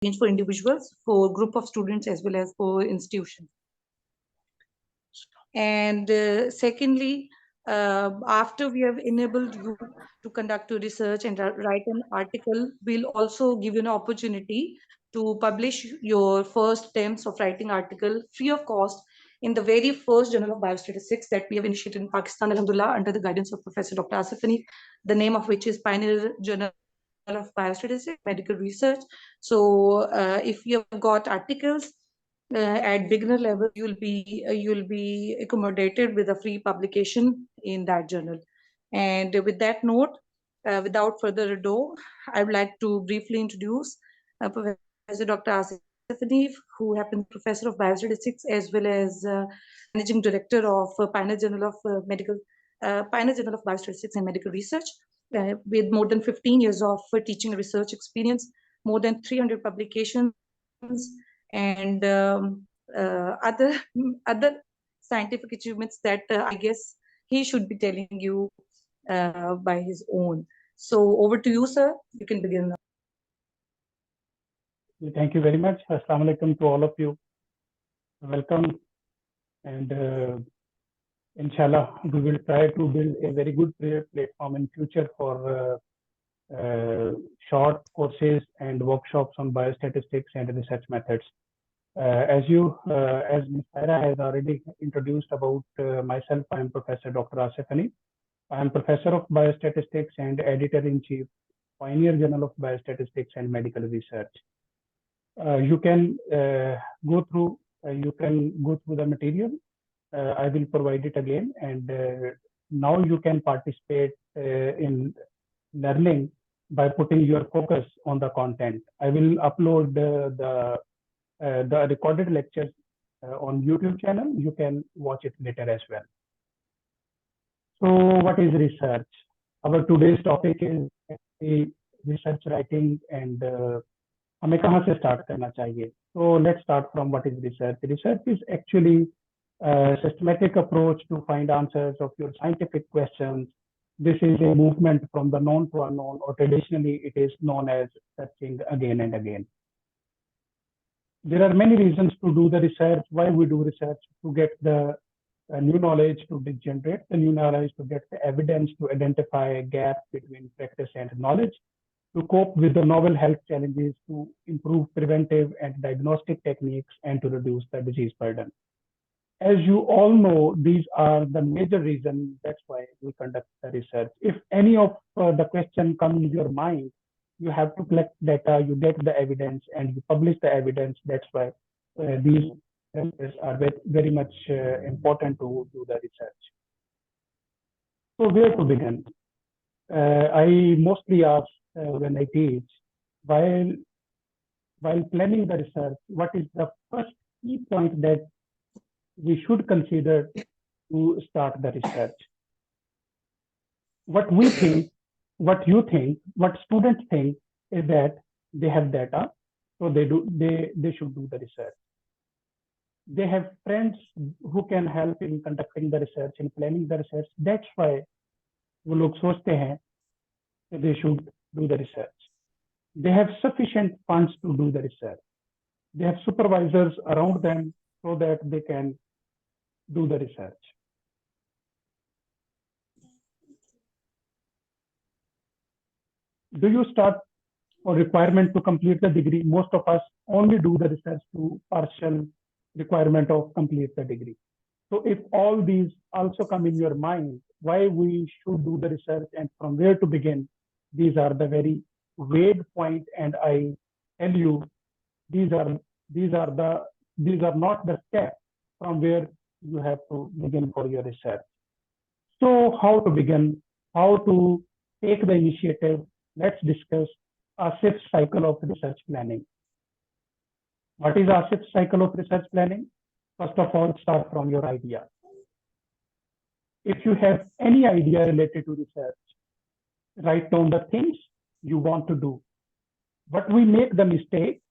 range for individuals, for group of students, as well as for institutions. And secondly, after we have enabled you to conduct your research and write an article, we'll also give you an opportunity to publish your first attempts of writing article free of cost in the very first journal of biostatistics that we have initiated in Pakistan, alhamdulillah, under the guidance of Professor Dr. Asif Hanif, the name of which is Pioneer Journal of Biostatistics, Medical Research. So if you have got articles at beginner level, you'll be accommodated with a free publication in that journal. And with that note, without further ado, I would like to briefly introduce Professor Dr. Asif Hanif, who happens Professor of Biostatistics as well as Managing Director of Pioneer Journal of Pioneer Journal of Biostatistics and Medical Research, with more than 15 years of teaching and research experience, more than 300 publications, and other scientific achievements that I guess he should be telling you by his own. So over to you, sir. You can begin now. Thank you very much. Assalamu alaikum to all of you. Welcome, and inshallah, we will try to build a very good platform in future for short courses and workshops on biostatistics and research methods. As Ms. Saira has already introduced about myself, I am Professor Dr. Asif Hanif. I am Professor of Biostatistics and Editor-in-Chief, Pioneer Journal of Biostatistics and Medical Research. You can go through the material. I will provide it again, and now you can participate in learning by putting your focus on the content. I will upload the recorded lectures on YouTube channel. You can watch it later as well. So what is research? Our today's topic is research writing, and हमें कहाँ से start करना चाहिए? So let's start from what is research. Research is actually a systematic approach to find answers of your scientific questions. This is a movement from the known to unknown, or traditionally it is known as searching again and again. There are many reasons to do the research. Why we do research? To get the new knowledge, to generate the new knowledge, to get the evidence, to identify gaps between practice and knowledge, to cope with the novel health challenges, to improve preventive and diagnostic techniques, and to reduce the disease burden. As you all know, these are the major reasons. That's why we conduct the research. If any of the question comes in your mind, you have to collect data, you get the evidence, and you publish the evidence. That's why these are very much important to do the research. So where to begin? I mostly ask when I teach, while planning the research, what is the first key point that we should consider to start the research? What we think, what you think, what students think is that they have data, so they should do the research. They have friends who can help in conducting the research and planning the research. That's why वो लोग सोचते हैं that they should do the research. They have sufficient funds to do the research. They have supervisors around them so that they can do the research. Do you start for requirement to complete the degree? Most of us only do the research to partial requirement of complete the degree. So if all these also come in your mind, why we should do the research and from where to begin, these are the very vague point, and I tell you, these are not the steps from where you have to begin for your research. So how to begin? How to take the initiative? Let's discuss Asif's cycle of research planning. What is Asif's cycle of research planning? First of all, start from your idea. If you have any idea related to research, write down the things you want to do. But we make the mistake,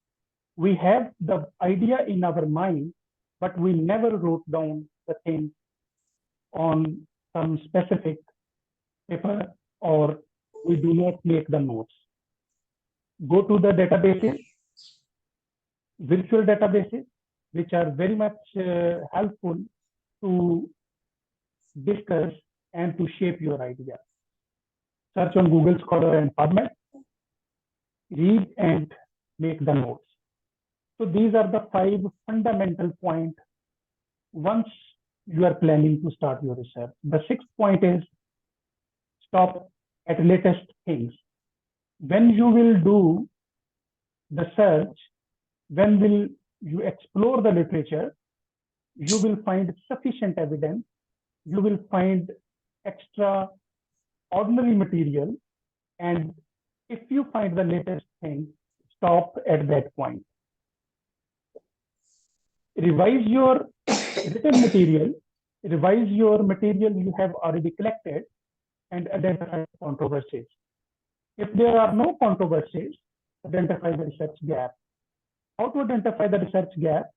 we have the idea in our mind, but we never wrote down the thing on some specific paper, or we do not make the notes. Go to the databases, virtual databases, which are very much helpful to discuss and to shape your ideas. Search on Google Scholar and PubMed, read and make the notes. So these are the 5 fundamental points once you are planning to start your research. The 6th point is stop at latest things. When you will do the search, when will you explore the literature, you will find sufficient evidence, you will find extraordinary material, and if you find the latest thing, stop at that point. Revise your written material, revise your material you have already collected, and identify controversies. If there are no controversies, identify the research gap. How to identify the research gap?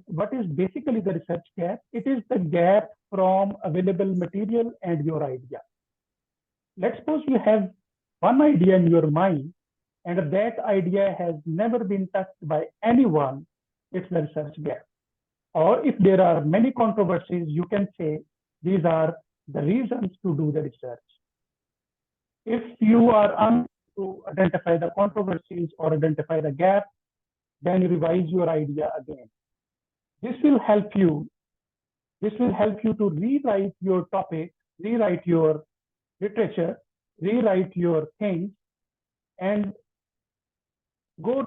What is basically the research gap? It is the gap from available material and your idea. Let's suppose you have one idea in your mind and that idea has never been touched by anyone. It's the research gap. Or if there are many controversies, you can say these are the reasons to do the research. If you are unable to identify the controversies or identify the gap, then revise your idea again. This will help you. This will help you to rewrite your topic, rewrite your literature, rewrite your things, and go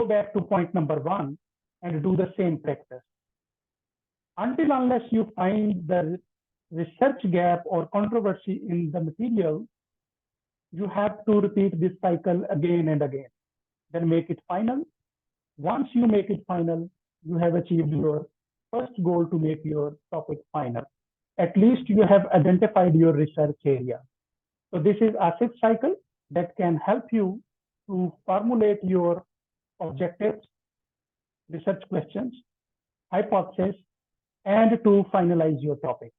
back to point number 1 and do the same practice. Until unless you find the research gap or controversy in the material, you have to repeat this cycle again and again. Then make it final. Once you make it final, you have achieved your first goal to make your topic final. At least you have identified your research area. So this is Asif cycle that can help you to formulate your objectives, research questions, hypothesis, and to finalize your topic.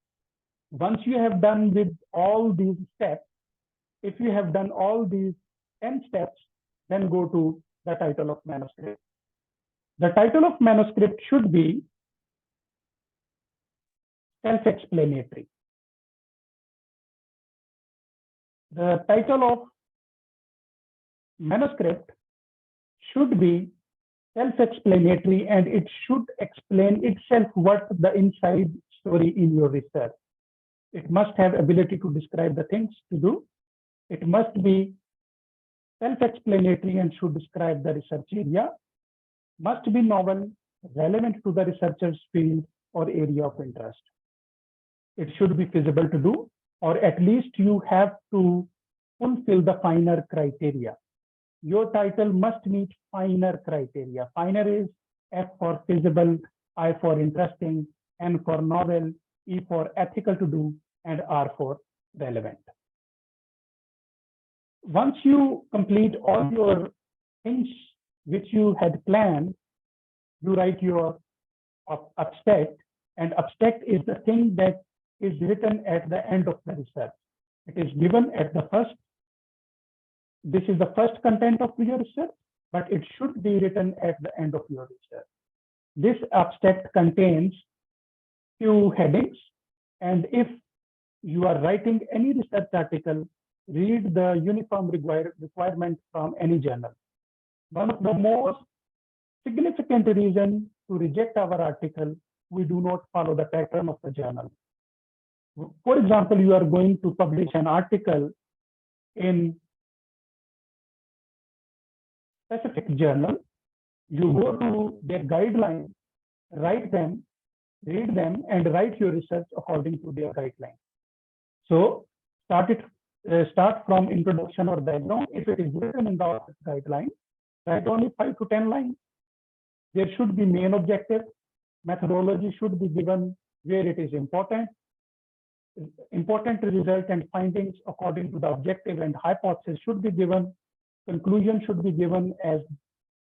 Once you have done with all these steps, if you have done all these 10 steps, then go to the title of manuscript. The title of manuscript should be self-explanatory. The title of manuscript should be self-explanatory and it should explain itself what the inside story in your research. It must have ability to describe the things to do. It must be self-explanatory and should describe the research area. Must be novel, relevant to the researcher's field or area of interest. It should be feasible to do, or at least you have to fulfill the finer criteria. Your title must meet finer criteria. Finer is F for feasible, I for interesting, N for novel, E for ethical to do, and R for relevant. Once you complete all your things which you had planned, you write your abstract, and abstract is the thing that is written at the end of the research. It is given at the first. This is the first content of your research, but it should be written at the end of your research. This abstract contains few headings, and if you are writing any research article, read the uniform requirement from any journal. One of the most significant reasons to reject our article, we do not follow the pattern of the journal. For example, you are going to publish an article in specific journal, you go to their guidelines, write them, read them, and write your research according to their guidelines. So start from introduction or background. If it is written in the guideline, write only 5 to 10 lines. There should be main objective. Methodology should be given where it is important. Important result and findings according to the objective and hypothesis should be given. Conclusion should be given as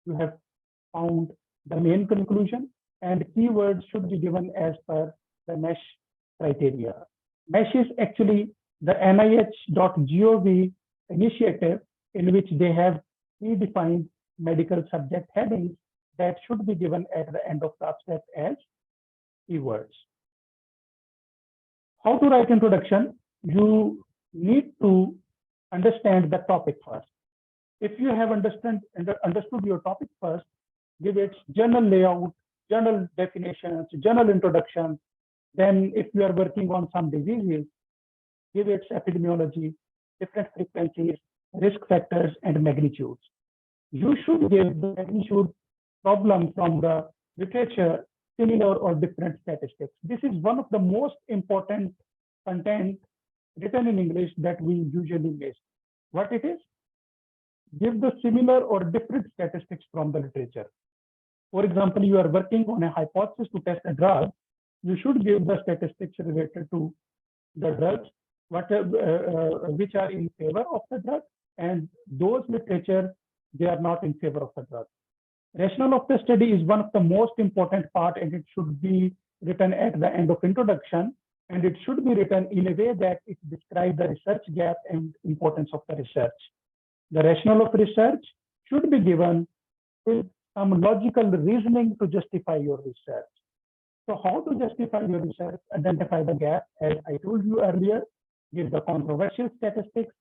you have found the main conclusion, and keywords should be given as per the mesh criteria. Mesh is actually the NIH.gov initiative in which they have redefined medical subject headings that should be given at the end of the abstract as keywords. How to write introduction? You need to understand the topic first. If you have understood your topic first, give its general layout, general definitions, general introduction. Then if you are working on some diseases, give its epidemiology, different frequencies, risk factors, and magnitudes. You should give the magnitude problem from the literature, similar or different statistics. This is one of the most important content written in English that we usually miss. What it is? Give the similar or different statistics from the literature. For example, you are working on a hypothesis to test a drug. You should give the statistics related to the drugs, which are in favor of the drug, and those literature, they are not in favor of the drug. Rationale of the study is one of the most important part, and it should be written at the end of introduction, and it should be written in a way that it describes the research gap and importance of the research. The rationale of research should be given with some logical reasoning to justify your research. So how to justify your research? Identify the gap, as I told you earlier, give the controversial statistics,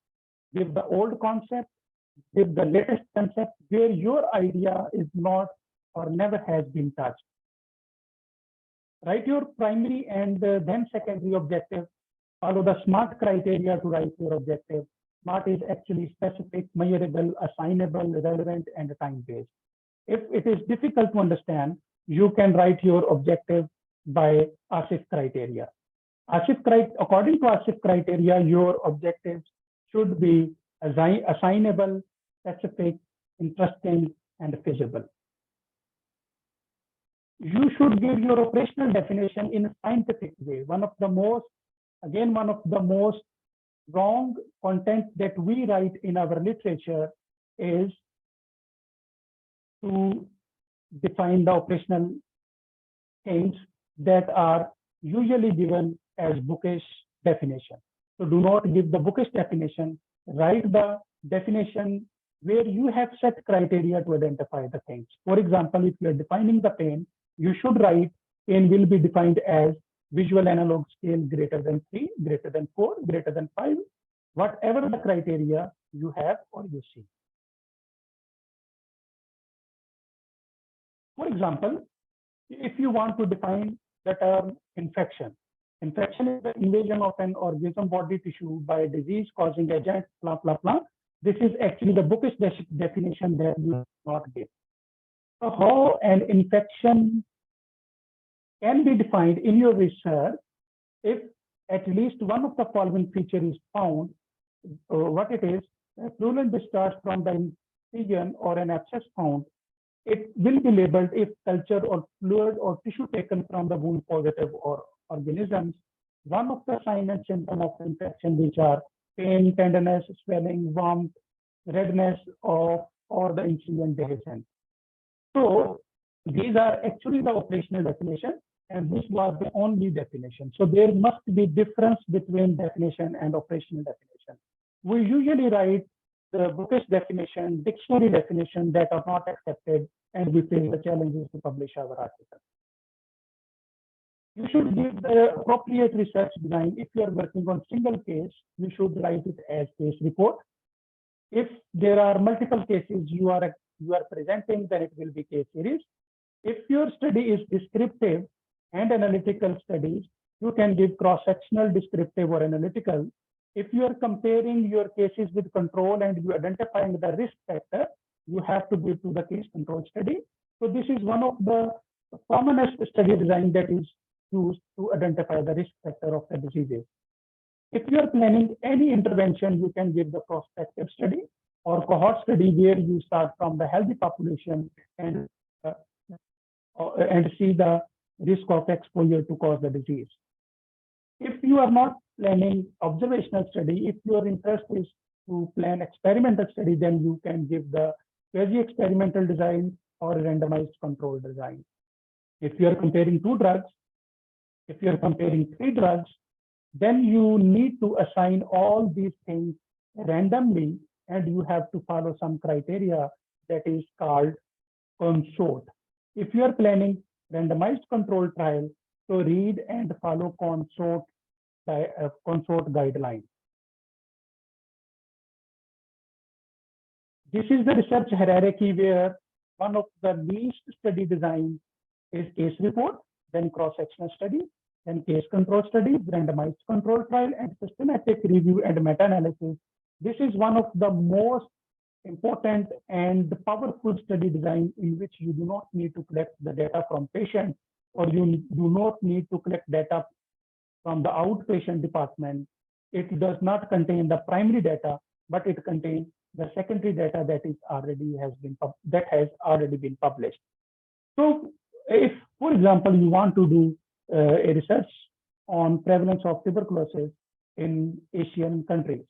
give the old concept, give the latest concept where your idea is not or never has been touched. Write your primary and then secondary objective. Follow the SMART criteria to write your objective. SMART is actually specific, measurable, assignable, relevant, and time-based. If it is difficult to understand, you can write your objective by Asif criteria. According to Asif criteria, your objectives should be assignable, specific, interesting, and feasible. You should give your operational definition in a scientific way. One of the most wrong content that we write in our literature is to define the operational things that are usually given as bookish definition. So do not give the bookish definition, write the definition where you have set criteria to identify the things. For example, if you are defining the pain, you should write pain will be defined as visual analog scale greater than 3, greater than 4, greater than 5, whatever the criteria you have or you see. For example, if you want to define the term infection, infection is the invasion of an organism body tissue by a disease causing agent, blah, blah, blah. This is actually the bookish definition that you not give. So how an infection can be defined in your research if at least one of the following feature is found. What it is, a fluid discharge from the incision or an abscess found, it will be labeled if culture or fluid or tissue taken from the wound positive or organisms. One of the signs and symptoms of infection, which are pain, tenderness, swelling, warmth, redness, or the incision adhesion. So these are actually the operational definition, and this was the only definition. So there must be difference between definition and operational definition. We usually write the bookish definition, dictionary definition that are not accepted, and we face the challenges to publish our article. You should give the appropriate research design. If you are working on single case, you should write it as case report. If there are multiple cases you are presenting, then it will be case series. If your study is descriptive and analytical studies, you can give cross-sectional, descriptive, or analytical. If you are comparing your cases with control and you identifying the risk factor, you have to give to the case control study. So this is one of the commonest study design that is used to identify the risk factor of the diseases. If you are planning any intervention, you can give the prospective study or cohort study where you start from the healthy population and see the risk of exposure to cause the disease. If you are not planning observational study, if your interest is to plan experimental study, then you can give the quasi-experimental design or randomized control design. If you are comparing 2 drugs, if you are comparing 3 drugs, then you need to assign all these things randomly, and you have to follow some criteria that is called consort. If you are planning randomized control trial, so read and follow consort guidelines. This is the research hierarchy where one of the least study design is case report, then cross-sectional study, then case control study, randomized control trial, and systematic review and meta-analysis. This is one of the most important and powerful study design in which you do not need to collect the data from patients, or you do not need to collect data from the outpatient department. It does not contain the primary data, but it contains the secondary data that has already been published. So if, for example, you want to do a research on prevalence of tuberculosis in Asian countries,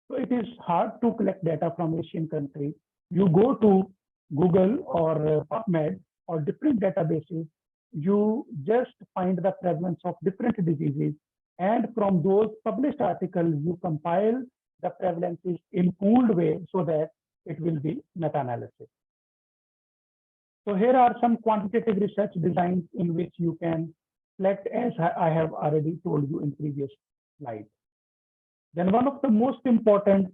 so it is hard to collect data from Asian countries. You go to Google or PubMed or different databases, you just find the prevalence of different diseases, and from those published articles, you compile the prevalences in pooled way so that it will be meta-analysis. So here are some quantitative research designs in which you can select, as I have already told you in previous slides. Then one of the most important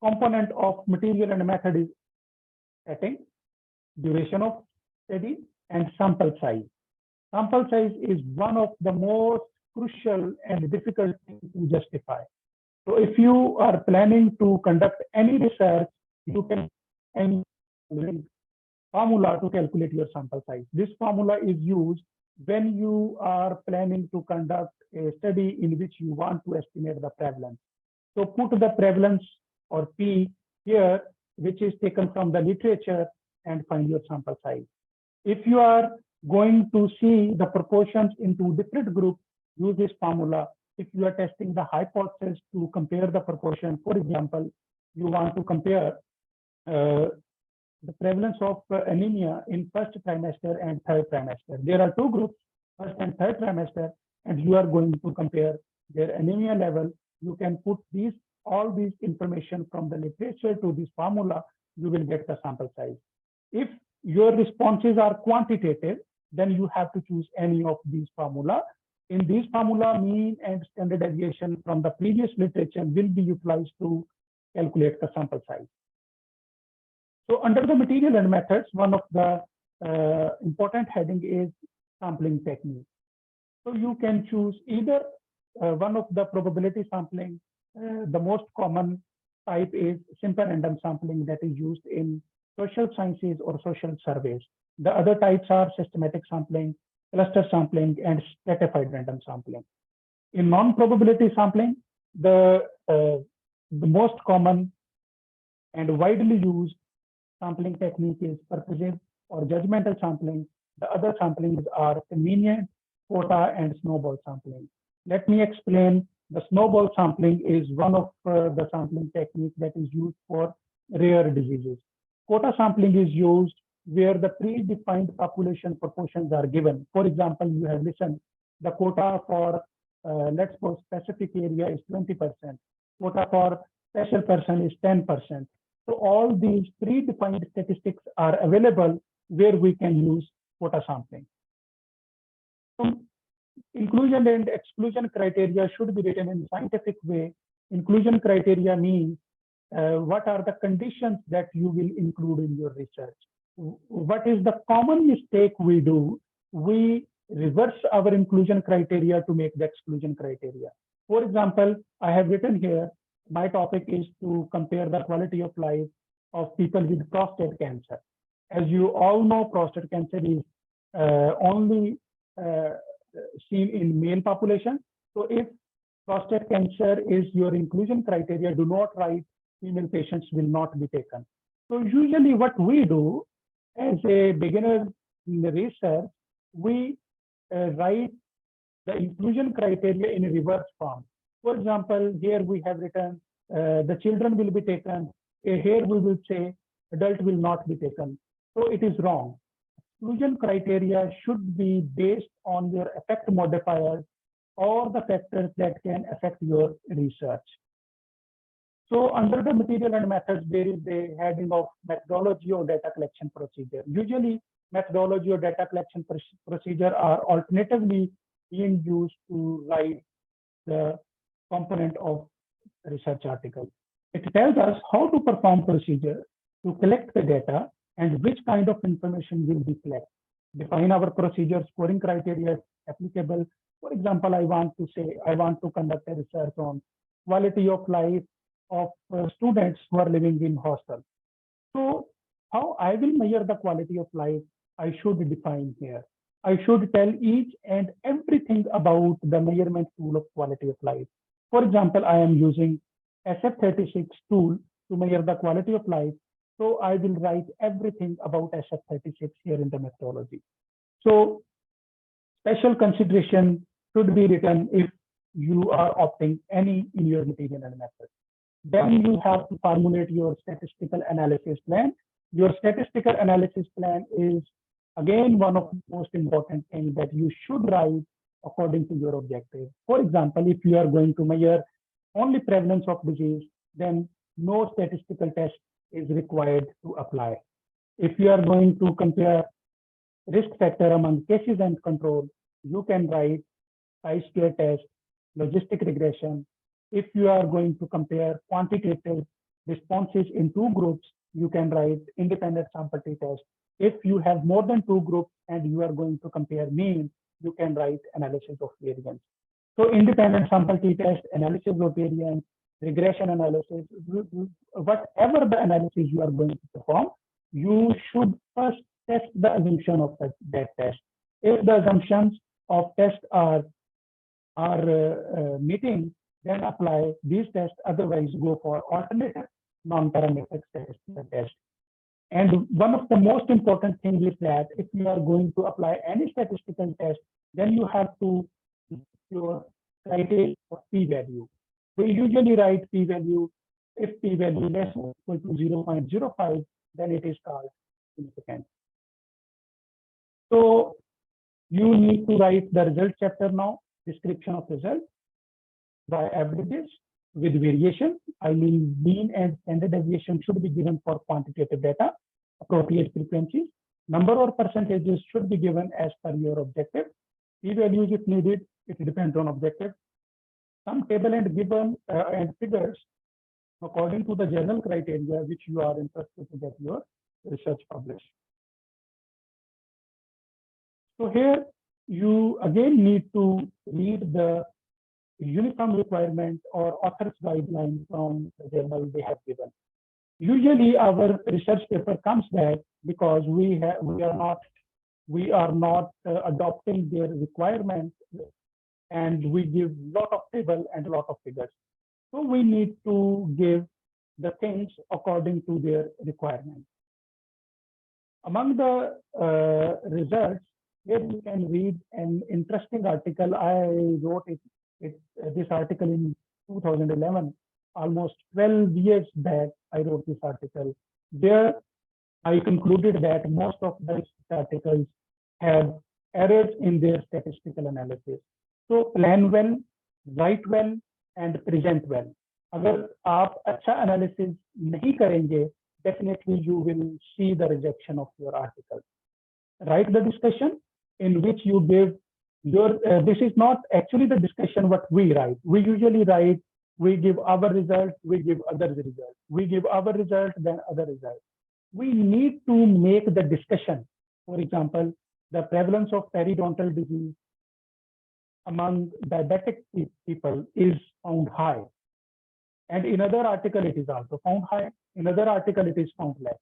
component of material and method is setting, duration of study, and sample size. Sample size is one of the most crucial and difficult things to justify. So if you are planning to conduct any research, you can use formula to calculate your sample size. This formula is used when you are planning to conduct a study in which you want to estimate the prevalence. So put the prevalence or P here, which is taken from the literature, and find your sample size. If you are going to see the proportions into different groups, use this formula. If you are testing the hypothesis to compare the proportion, for example, you want to compare the prevalence of anemia in first trimester and third trimester. There are two groups, first and third trimester, and you are going to compare their anemia level. You can put all these information from the literature to this formula, you will get the sample size. If your responses are quantitative, then you have to choose any of these formula. In these formula, mean and standard deviation from the previous literature will be utilized to calculate the sample size. So under the material and methods, one of the important heading is sampling technique. So you can choose either one of the probability sampling. The most common type is simple random sampling that is used in social sciences or social surveys. The other types are systematic sampling, cluster sampling, and stratified random sampling. In non-probability sampling, the most common and widely used sampling technique is purposive or judgmental sampling. The other samplings are convenient, quota, and snowball sampling. Let me explain. The snowball sampling is one of the sampling techniques that is used for rare diseases. Quota sampling is used where the predefined population proportions are given. For example, you have listened, the quota for, let's suppose, specific area is 20%. Quota for special person is 10%. So all these predefined statistics are available where we can use quota sampling. So inclusion and exclusion criteria should be written in a scientific way. Inclusion criteria means what are the conditions that you will include in your research. What is the common mistake we do? We reverse our inclusion criteria to make the exclusion criteria. For example, I have written here, my topic is to compare the quality of life of people with prostate cancer. As you all know, prostate cancer is only seen in male population. So if prostate cancer is your inclusion criteria, do not write female patients will not be taken. So usually what we do as a beginner in the research, we write the inclusion criteria in a reverse form. For example, here we have written the children will be taken. Here we will say adult will not be taken. So it is wrong. Exclusion criteria should be based on your effect modifiers or the factors that can affect your research. So under the material and methods, there is a heading of methodology or data collection procedure. Usually, methodology or data collection procedure are alternatively being used to write the component of research article. It tells us how to perform procedure to collect the data and which kind of information will be collected. Define our procedure, scoring criteria applicable. For example, I want to conduct a research on quality of life of students who are living in hostel. So how I will measure the quality of life, I should define here. I should tell each and everything about the measurement tool of quality of life. For example, I am using SF36 tool to measure the quality of life. So I will write everything about SF36 here in the methodology. So special consideration should be written if you are opting any in your material and method. Then you have to formulate your statistical analysis plan. Your statistical analysis plan is again one of the most important things that you should write according to your objective. For example, if you are going to measure only prevalence of disease, then no statistical test is required to apply. If you are going to compare risk factor among cases and control, you can write chi-square test, logistic regression. If you are going to compare quantitative responses in two groups, you can write independent sample t-test. If you have more than two groups and you are going to compare mean, you can write analysis of variance. So independent sample t-test, analysis of variance, regression analysis, whatever the analysis you are going to perform, you should first test the assumption of that test. If the assumptions of test are meeting, then apply these tests. Otherwise, go for alternative non-parametric statistical test. And one of the most important things is that if you are going to apply any statistical test, then you have to your criteria for p-value. We usually write p-value. If p-value less or equal to 0.05, then it is called significant. So you need to write the result chapter now, description of result by averages with variation. I mean, mean and standard deviation should be given for quantitative data, appropriate frequencies. Number or percentages should be given as per your objective. P-values if needed, it depends on objective. Some table and given and figures according to the general criteria which you are interested to get your research published. So here you again need to read the uniform requirement or author's guideline from the journal they have given. Usually our research paper comes back because we are not adopting their requirements, and we give lot of table and a lot of figures. So we need to give the things according to their requirements. Among the results, here you can read an interesting article. I wrote this article in 2011, almost 12 years back. I wrote this article. There, I concluded that most of these articles have errors in their statistical analysis. So plan well, write well, and present well. अगर आप अच्छा analysis नहीं करेंगे, definitely you will see the rejection of your article. Write the discussion in which you give your, this is not actually the discussion what we write. We usually write, we give our result, we give others result. We give our result, then other result. We need to make the discussion. For example, the prevalence of periodontal disease among diabetic people is found high. And in other article, it is also found high. In other article, it is found less.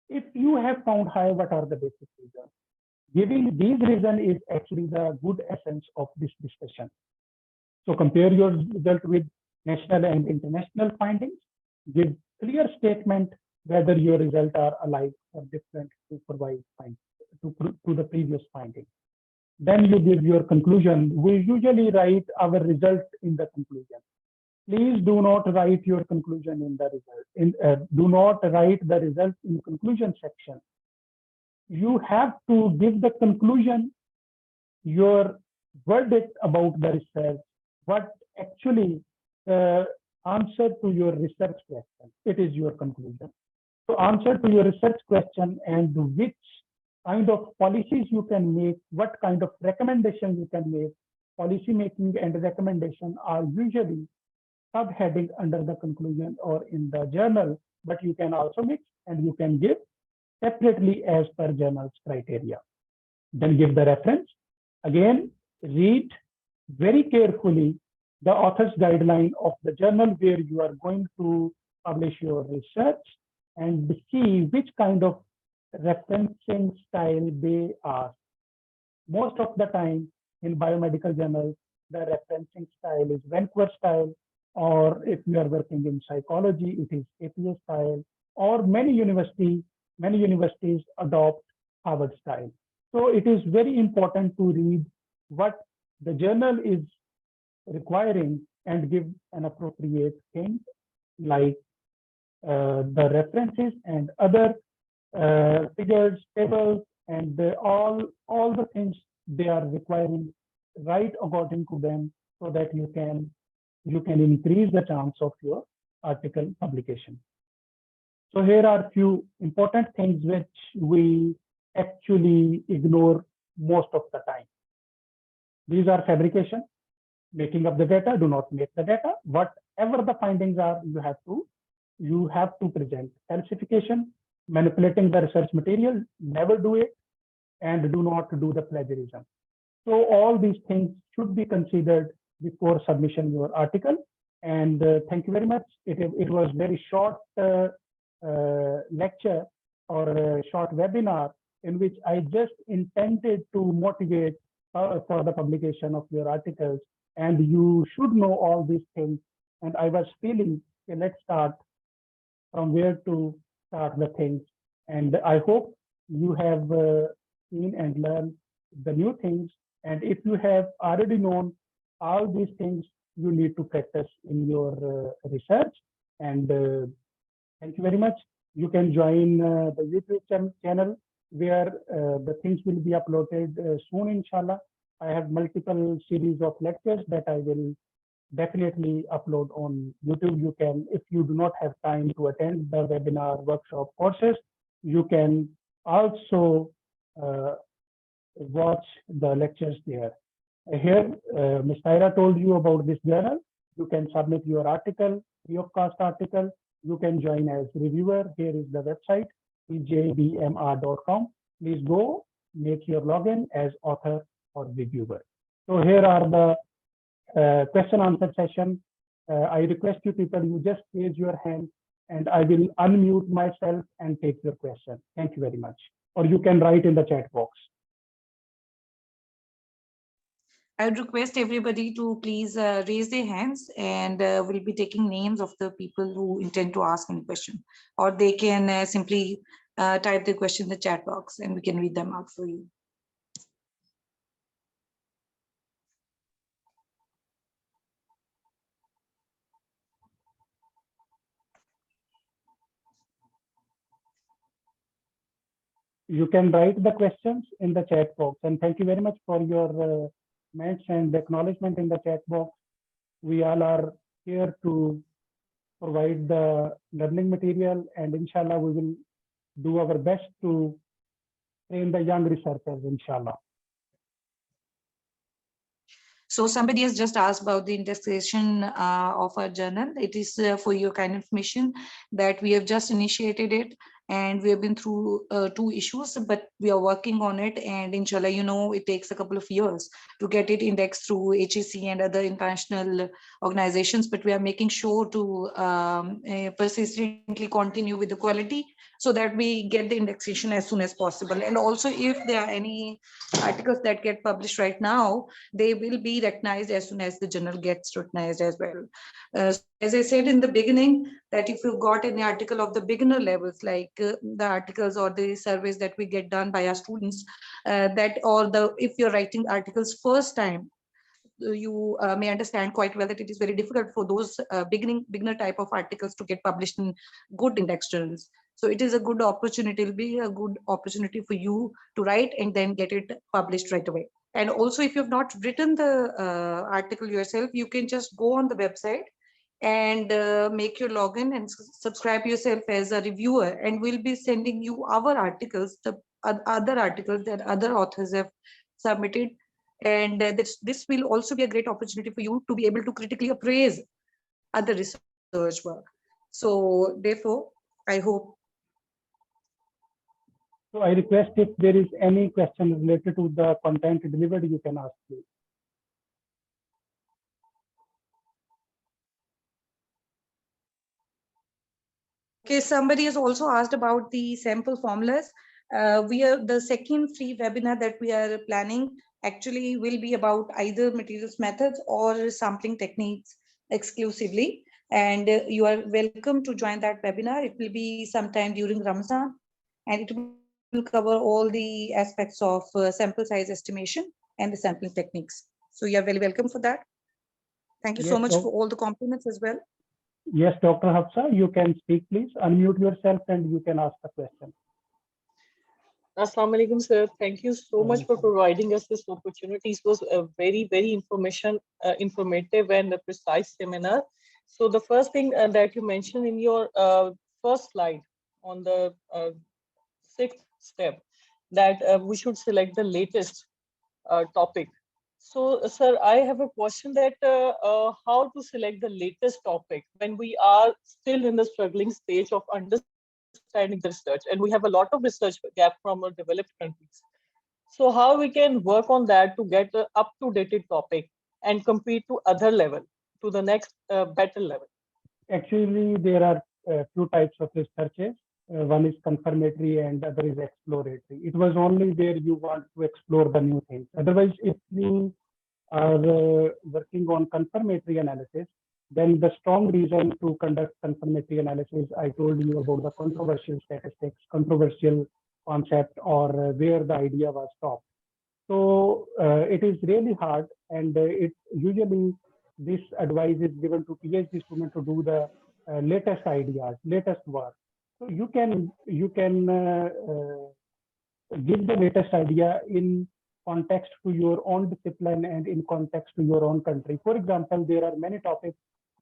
If you have found high, what are the basic reasons? Giving these reasons is actually the good essence of this discussion. So compare your result with national and international findings. Give clear statement whether your results are alike or different to provide to the previous finding. Then you give your conclusion. We usually write our result in the conclusion. Please do not write your conclusion in the result. Do not write the result in conclusion section. You have to give the conclusion, your verdict about the research, what actually answer to your research question. It is your conclusion. So answer to your research question and which kind of policies you can make, what kind of recommendations you can make. Policy making and recommendation are usually subheading under the conclusion or in the journal, but you can also mix and you can give separately as per journal's criteria. Then give the reference. Again, read very carefully the author's guideline of the journal where you are going to publish your research and see which kind of referencing style they are. Most of the time in biomedical journals, the referencing style is Vancouver style, or if you are working in psychology, it is APA style, or many universities adopt Harvard style. So it is very important to read what the journal is requiring and give an appropriate thing like the references and other figures, tables, and all the things they are requiring, write according to them so that you can increase the chance of your article publication. So here are few important things which we actually ignore most of the time. These are fabrication, making up the data, do not make the data. Whatever the findings are, you have to present. Falsification, manipulating the research material, never do it, and do not do the plagiarism. So all these things should be considered before submission your article. And thank you very much. It was very short lecture or a short webinar in which I just intended to motivate for the publication of your articles. And you should know all these things. And I was feeling, okay, let's start from where to start the things. And I hope you have seen and learned the new things. And if you have already known all these things, you need to practice in your research. And thank you very much. You can join the YouTube channel where the things will be uploaded soon, inshallah. I have multiple series of lectures that I will definitely upload on YouTube. You can, if you do not have time to attend the webinar, workshop, courses, you can also watch the lectures there. Here, Ms. Tyra told you about this journal. You can submit your article, free of cost article. You can join as reviewer. Here is the website, ejbmr.com. Please go make your login as author or reviewer. So here are the question answer session. I request you people, you just raise your hand and I will unmute myself and take your question. Thank you very much. Or you can write in the chat box. I would request everybody to please raise their hands, and we'll be taking names of the people who intend to ask any question, or they can simply type the question in the chat box and we can read them out for you. You can write the questions in the chat box. And thank you very much for your mention and acknowledgement in the chat box. We all are here to provide the learning material, and inshallah we will do our best to train the young researchers, inshallah. So somebody has just asked about the indexation of our journal. It is for your kind information that we have just initiated it, and we have been through 2 issues, but we are working on it. And inshallah, you know, it takes a couple of years to get it indexed through HAC and other international organizations. But we are making sure to persistently continue with the quality so that we get the indexation as soon as possible. And also, if there are any articles that get published right now, they will be recognized as soon as the journal gets recognized as well. As I said in the beginning, that if you've got any article of the beginner levels, like the articles or the surveys that we get done by our students, if you're writing articles first time, you may understand quite well that it is very difficult for those beginner type of articles to get published in good index journals. So it is a good opportunity. It will be a good opportunity for you to write and then get it published right away. And also, if you have not written the article yourself, you can just go on the website and make your login and subscribe yourself as a reviewer, and we'll be sending you our articles, the other articles that other authors have submitted. And this will also be a great opportunity for you to be able to critically appraise other research work. So therefore, I hope. So I request if there is any question related to the content delivered, you can ask please. Okay, somebody has also asked about the sample formulas. We are the second free webinar that we are planning actually will be about either materials methods or sampling techniques exclusively. And you are welcome to join that webinar. It will be sometime during Ramzan, and it will cover all the aspects of sample size estimation and the sampling techniques. So you are very welcome for that. Thank you so much Yes, for all the compliments as well. yes, Dr. Hafsa, you can speak, please. Unmute yourself and you can ask the question. Assalamu alaikum, sir. Thank you so much for providing us this opportunity. It was a very, very informative and a precise seminar. So the first thing that you mentioned in your first slide on the sixth step, that we should select the latest topic. So, sir, I have a question that how to select the latest topic when we are still in the struggling stage of understanding the research, and we have a lot of research gap from our developed countries. So how we can work on that to get the up-to-date topic and compete to other level, to the next better level? Actually, there are two types of researches. One is confirmatory and other is exploratory. It was only where you want to explore the new things. Otherwise, if you are working on confirmatory analysis, then the strong reason to conduct confirmatory analysis, I told you about the controversial statistics, controversial concept, or where the idea was stopped. So it is really hard, and it usually this advice is given to PhD students to do the latest ideas, latest work. So you can give the latest idea in context to your own discipline and in context to your own country. For example, there are many topics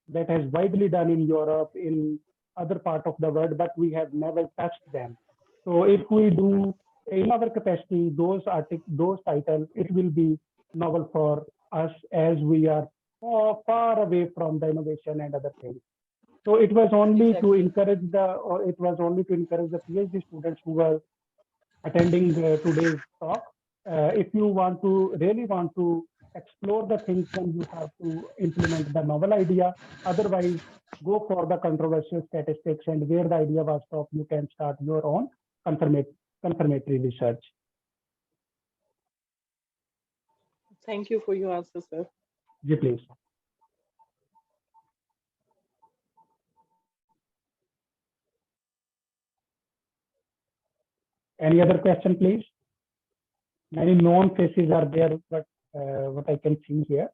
that has widely done in Europe, in other part of the world, but we have never touched them. So if we do in our capacity, those titles, it will be novel for us as we are far away from the innovation and other things. So it was only to encourage the PhD students who were attending today's talk. If you really want to explore the things, then you have to implement the novel idea. Otherwise, go for the controversial statistics, and where the idea was stopped, you can start your own confirmatory research. Thank you for your answer, sir. Ji, please. Any other question, please? Many known faces are there, but what I can see here.